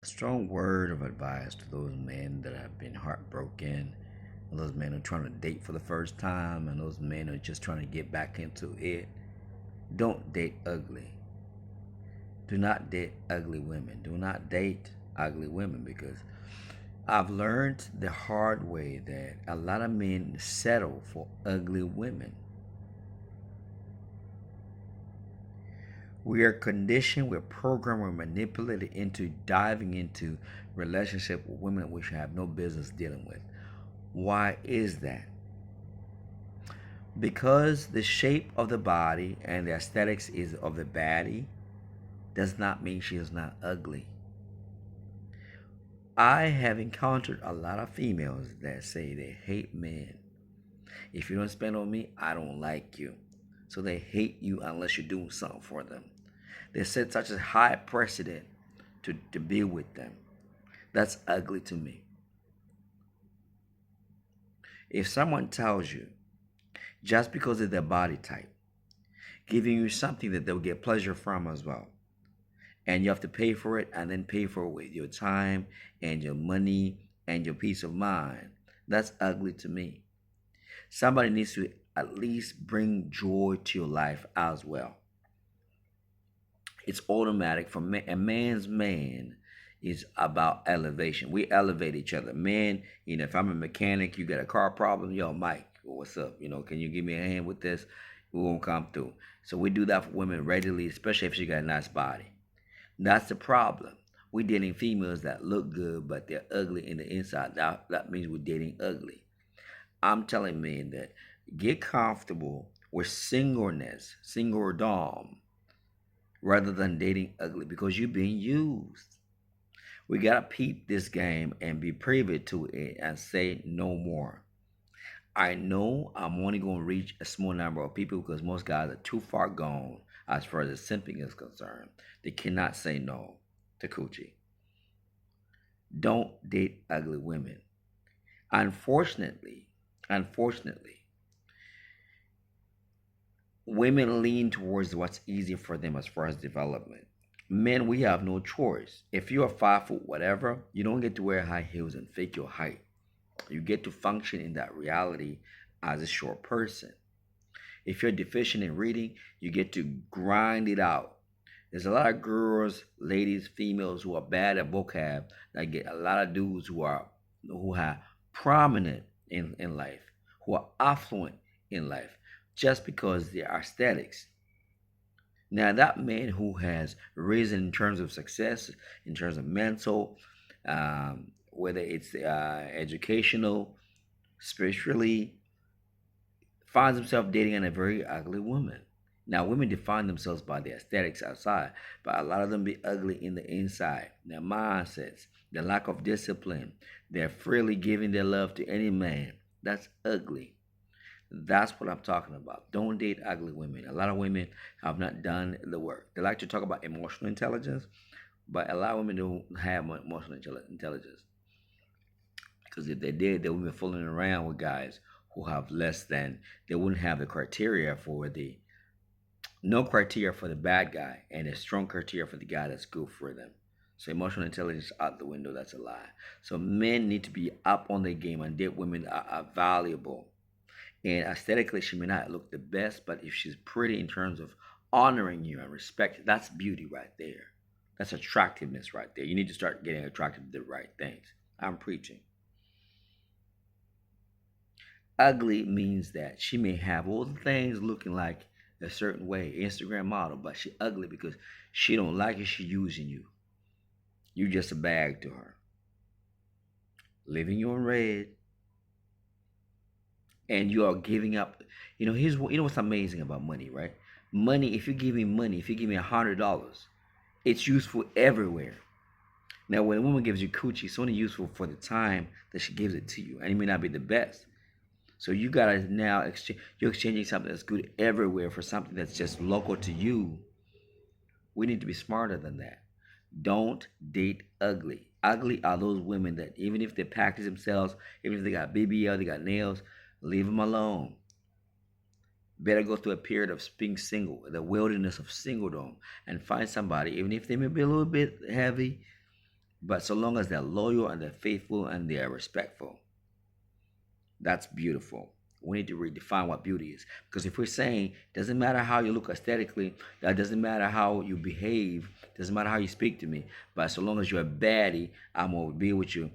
A strong word of advice to those men that have been heartbroken, and those men who are trying to date for the first time, and those men who are just trying to get back into it. Don't date ugly. Do not date ugly women. Do not date ugly women because I've learned the hard way that a lot of men settle for ugly women. We are conditioned, we're programmed, we're manipulated into diving into relationship with women we should have no business dealing with. Why is that? Because the shape of the body and the aesthetics is of the baddie does not mean she is not ugly. I have encountered a lot of females that say they hate men. If you don't spend on me, I don't like you. So they hate you unless you're doing something for them. They set such a high precedent to be with them. That's ugly to me. If someone tells you just because of their body type, giving you something that they'll get pleasure from as well, and you have to pay for it and then pay for it with your time and your money and your peace of mind, that's ugly to me. Somebody needs to at least bring joy to your life as well. It's automatic for a man's man is about elevation. We elevate each other. Man, if I'm a mechanic, you got a car problem, yo, Mike, what's up? Can you give me a hand with this? We won't come through. So we do that for women readily, especially if she got a nice body. That's the problem. We're dating females that look good, but they're ugly in the inside. That means we're dating ugly. I'm telling men that get comfortable with singleness, single dom, rather than dating ugly because you're being used. We gotta peep this game and be privy to it and say no more. I know I'm only gonna reach a small number of people because most guys are too far gone as far as simping is concerned. They cannot say no to coochie. Don't date ugly women. Unfortunately, unfortunately, women lean towards what's easy for them as far as development. Men, we have no choice. If you're 5 foot whatever, you don't get to wear high heels and fake your height. You get to function in that reality as a short person. If you're deficient in reading, you get to grind it out. There's a lot of girls, ladies, females who are bad at vocab that get a lot of dudes who are prominent in life, who are affluent in life, just because they are aesthetics. Now that man who has risen in terms of success, in terms of mental, whether it's educational, spiritually, finds himself dating a very ugly woman. Now, women define themselves by their aesthetics outside, but a lot of them be ugly in the inside. Their mindsets, their lack of discipline, they're freely giving their love to any man. That's ugly. That's what I'm talking about. Don't date ugly women. A lot of women have not done the work. They like to talk about emotional intelligence, but a lot of women don't have emotional intelligence. Because if they did, they would be fooling around with guys who have less than, they wouldn't have the criteria for the, no criteria for the bad guy and a strong criteria for the guy that's good for them. So emotional intelligence out the window, that's a lie. So men need to be up on their game and date women are valuable. And aesthetically, she may not look the best, but if she's pretty in terms of honoring you and respect, that's beauty right there. That's attractiveness right there. You need to start getting attracted to the right things. I'm preaching. Ugly means that she may have all the things looking like a certain way, Instagram model, but she ugly because she don't like it. She using you. You just a bag to her. Living you in red, and you are giving up. What's amazing about money, right? Money. If you give me money, if you give me $100, it's useful everywhere. Now, when a woman gives you coochie, it's only useful for the time that she gives it to you, and it may not be the best. So you gotta now exchange. You're exchanging something that's good everywhere for something that's just local to you. We need to be smarter than that. Don't date ugly. Ugly are those women that even if they package themselves, even if they got BBL, they got nails, leave them alone. Better go through a period of being single, the wilderness of singledom, and find somebody, even if they may be a little bit heavy, But so long as they're loyal and they're faithful and they're respectful, that's beautiful. We need to redefine what beauty is. Because if we're saying it doesn't matter how you look aesthetically, that doesn't matter how you behave, doesn't matter how you speak to me, but so long as you're a baddie, I'm gonna be with you.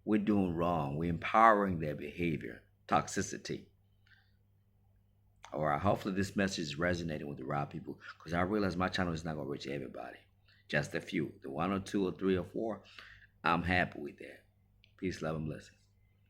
We're doing wrong. We're empowering their behavior, toxicity. All right. Hopefully this message is resonating with the right people. Because I realize my channel is not gonna reach everybody. Just a few. The one or two or three or four, I'm happy with that. Peace, love, and blessings.